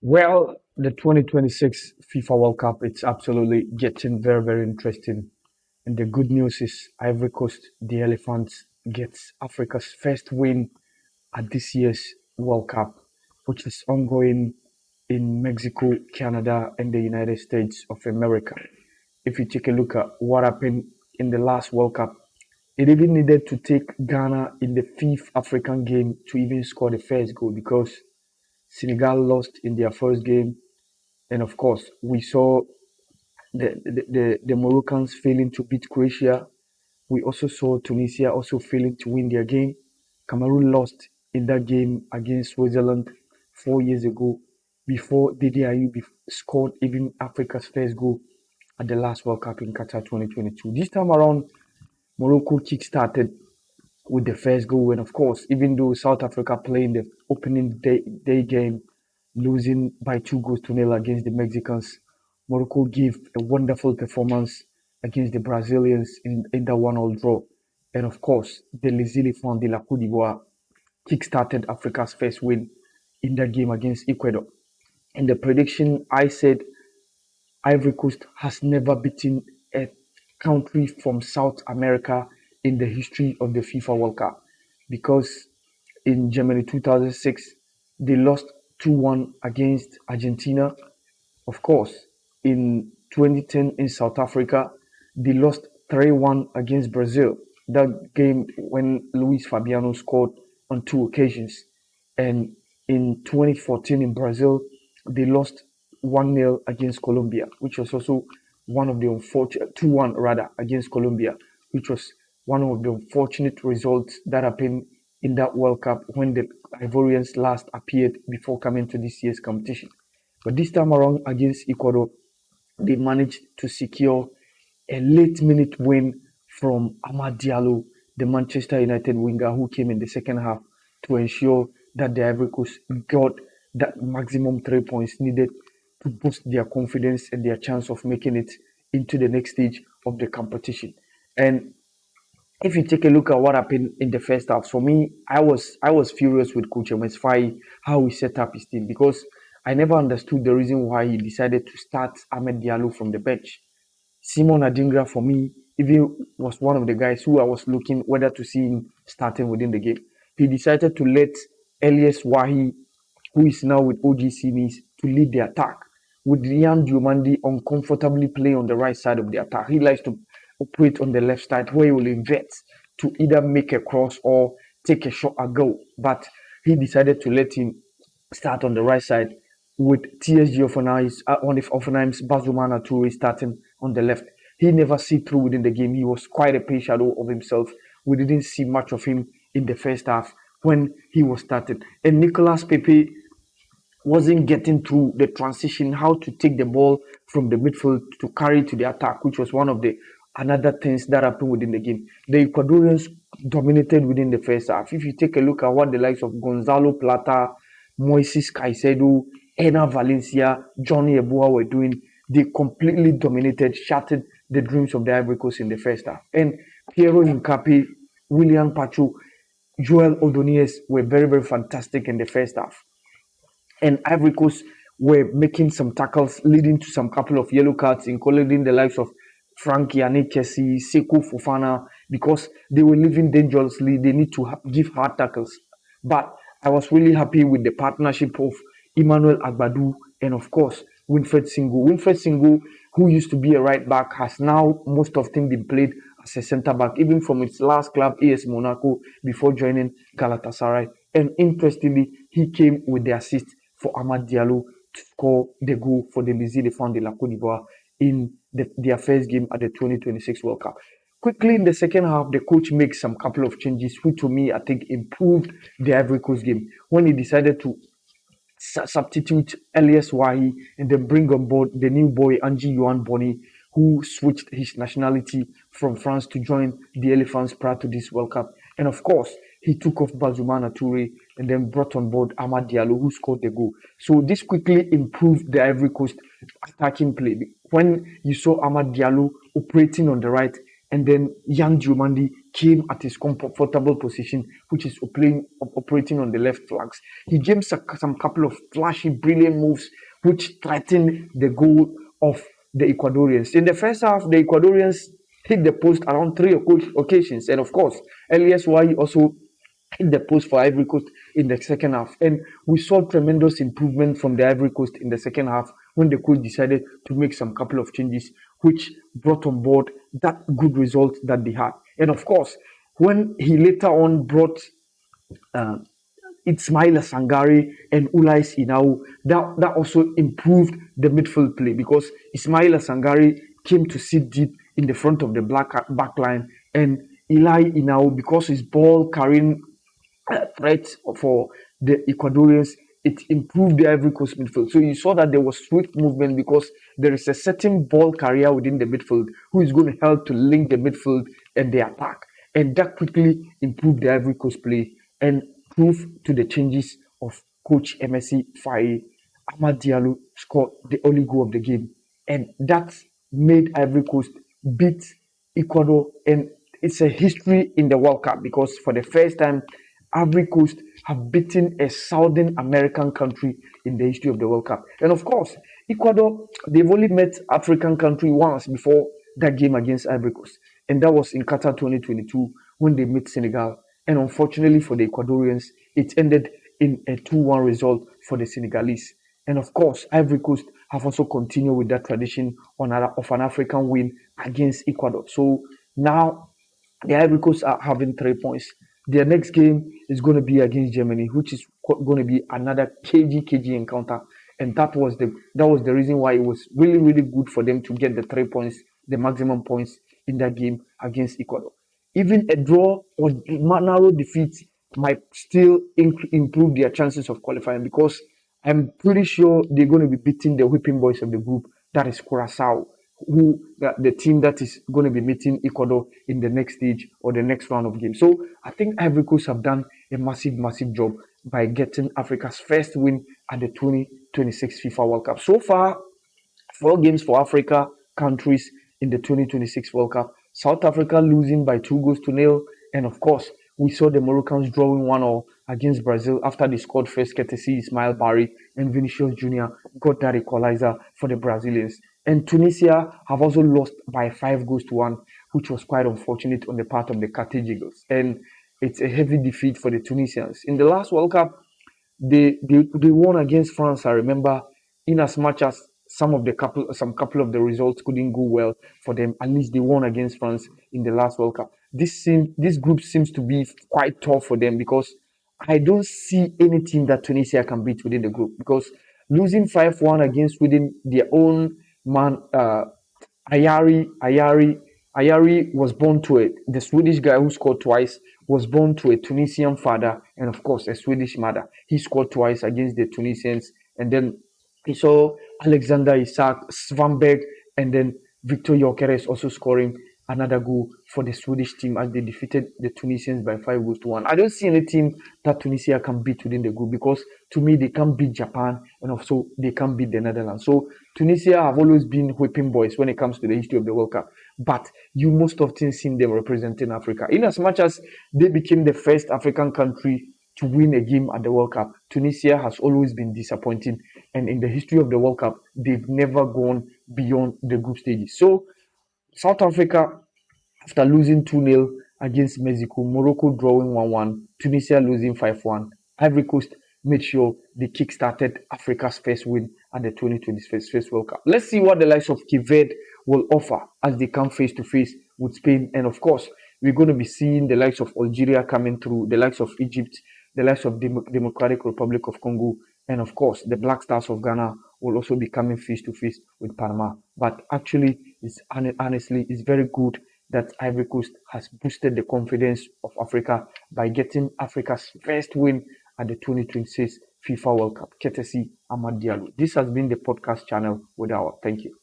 Well, the 2026 FIFA World Cup, it's absolutely getting very, very interesting. And the good news is Ivory Coast, the Elephants, gets Africa's first win at this year's World Cup, which is ongoing in Mexico, Canada, and the United States of America. If you take a look at what happened in the last World Cup, it even needed to take Ghana in the fifth African game to even score the first goal because Senegal lost in their first game, and of course, we saw the Moroccans failing to beat Croatia. We also saw Tunisia also failing to win their game. Cameroon lost in that game against Switzerland 4 years ago before Didier Ayew scored even Africa's first goal at the last World Cup in Qatar 2022. This time around, Morocco kick-started with the first goal. And of course, even though South Africa playing the opening day game, losing by 2 goals to nil against the Mexicans, Morocco gave a wonderful performance against the Brazilians in the 1-all draw. And of course, the Les Éléphants de la Côte d'Ivoire kick-started Africa's first win in that game against Ecuador. In the prediction, I said Ivory Coast has never beaten a country from South America in the history of the FIFA World Cup because in Germany 2006 they lost 2-1 against Argentina. Of course, in 2010 in South Africa they lost 3-1 against Brazil. That game when Luis Fabiano scored on two occasions. And in 2014 in Brazil, they lost 1-0 against Colombia, which was also one of the unfortunate 2-1 rather against Colombia, which was one of the unfortunate results that happened in that World Cup when the Ivorians last appeared before coming to this year's competition. But this time around against Ecuador, they managed to secure a late minute win from Amad Diallo, the Manchester United winger who came in the second half to ensure that the Ivory Coast got that maximum 3 points needed to boost their confidence and their chance of making it into the next stage of the competition. And if you take a look at what happened in the first half, for me, I was furious with Coach Fai how he set up his team because I never understood the reason why he decided to start Ahmed Diallo from the bench. Simon Adingra for me even was one of the guys who I was looking whether to see him starting within the game. He decided to let Elias Wahi, who is now with OGC Nice, to lead the attack, with Ryan Diomandi uncomfortably playing on the right side of the attack. He likes to operate on the left side where he will invert to either make a cross or take a shot at goal. But he decided to let him start on the right side with TSG Offenheim's Bazumana Toure starting on the left. He never see through within the game. He was quite a pale shadow of himself. We didn't see much of him in the first half when he was started. And Nicolas Pepe wasn't getting through the transition, how to take the ball from the midfield to carry to the attack, which was one of the another things that happened within the game. The Ecuadorians dominated within the first half. If you take a look at what the likes of Gonzalo Plata, Moises Caicedo, Ena Valencia, Johnny Ebua were doing, they completely dominated, shattered the dreams of the Ivory Coast in the first half. And Piero Hincapié, William Pacho, Joel Odonies were very, very fantastic in the first half. And Ivory Coast were making some tackles, leading to some couple of yellow cards, including the likes of Frank Yannick Kessie, Sekou Fofana, because they were living dangerously. They need to give hard tackles. But I was really happy with the partnership of Emmanuel Agbadou and, of course, Winfred Singo. Winfred Singo, who used to be a right back, has now most of the time been played as a centre back, even from its last club, AS Monaco, before joining Galatasaray. And interestingly, he came with the assist for Amad Diallo to score the goal for the Les Éléphants de la Côte d'Ivoire in their first game at the 2026 World Cup. Quickly in the second half, the coach makes some couple of changes, which to me I think improved the Ivory Coast game when he decided to substitute Elias Wahi and then bring on board the new boy Angie Yohan Boni, who switched his nationality from France to join the Elephants prior to this World Cup. And of course, he took off Bazumana Toure and then brought on board Amad Diallo, who scored the goal. So this quickly improved the Ivory Coast attacking play. When you saw Amad Diallo operating on the right and then Yan Diomandi came at his comfortable position, which is operating on the left flanks. He gave some couple of flashy, brilliant moves, which threatened the goal of the Ecuadorians. In the first half, the Ecuadorians hit the post around three occasions, and of course, Elias Wai also hit the post for Ivory Coast in the second half. And we saw tremendous improvement from the Ivory Coast in the second half when the coach decided to make some couple of changes, which brought on board that good result that they had. And of course, when he later on brought uh, Ismaila Sangare and Ulais Inau, that also improved the midfield play because Ismaila Sangare came to sit deep in the front of the back line, and Eli Inau, because his ball carrying threat for the Ecuadorians, it improved the Ivory Coast midfield. So you saw that there was swift movement because there is a certain ball carrier within the midfield who is going to help to link the midfield and the attack. And that quickly improved the Ivory Coast play and proved to the changes of Coach MSC Faye. Amad Diallo scored the only goal of the game. And that made Ivory Coast beat Ecuador. And it's a history in the World Cup because for the first time, Ivory Coast have beaten a Southern American country in the history of the World Cup. And of course, Ecuador, they've only met African country once before that game against Ivory Coast. And that was in Qatar 2022 when they met Senegal. And unfortunately for the Ecuadorians, it ended in a 2-1 result for the Senegalese. And of course, Ivory Coast have also continued with that tradition of an African win against Ecuador. So now the Ivory Coast are having 3 points. Their next game is going to be against Germany, which is going to be another KG encounter. And that was the reason why it was really, really good for them to get the 3 points, the maximum points in that game against Ecuador. Even a draw or narrow defeat might still improve their chances of qualifying because I'm pretty sure they're going to be beating the whipping boys of the group, that is Curacao, who the team that is going to be meeting Ecuador in the next stage or the next round of games. So I think Ivory Coast have done a massive, massive job by getting Africa's first win at the 2026 FIFA World Cup. So far, 4 games for Africa countries in the 2026 World Cup. South Africa losing by 2 goals to nil. And of course, we saw the Moroccans drawing 1-1 against Brazil after they scored first, courtesy Ismail Barry and Vinicius Jr. got that equalizer for the Brazilians. And Tunisia have also lost by 5 goals to 1, which was quite unfortunate on the part of the Carthage Eagles. And it's a heavy defeat for the Tunisians. In the last World Cup, they won against France. I remember, in as much as some couple of the results couldn't go well for them, at least they won against France in the last World Cup. This group seems to be quite tough for them because I don't see any team that Tunisia can beat within the group because losing 5-1 against Sweden, their own man, Ayari was born to the Swedish guy who scored twice was born to a Tunisian father and of course a Swedish mother. He scored twice against the Tunisians, and then he saw Alexander Isak, Svanberg, and then Victor Gyökeres also scoring another goal for the Swedish team as they defeated the Tunisians by 5 goals to 1. I don't see any team that Tunisia can beat within the group because to me they can't beat Japan and also they can't beat the Netherlands. So Tunisia have always been whipping boys when it comes to the history of the World Cup, but you most often see them representing Africa. In as much as they became the first African country to win a game at the World Cup, Tunisia has always been disappointing, and in the history of the World Cup, they've never gone beyond the group stages. So South Africa, after losing 2-0 against Mexico, Morocco drawing 1-1, Tunisia losing 5-1, Ivory Coast made sure they kick-started Africa's first win at the 2026 World Cup. Let's see what the likes of Cape Verde will offer as they come face-to-face with Spain. And of course, we're going to be seeing the likes of Algeria coming through, the likes of Egypt, the likes of Democratic Republic of Congo, and of course, the Black Stars of Ghana will also be coming face-to-face with Panama. But actually, honestly, it's very good that Ivory Coast has boosted the confidence of Africa by getting Africa's first win at the 2026 FIFA World Cup, courtesy Amad Diallo. This has been the podcast channel with our. Thank you.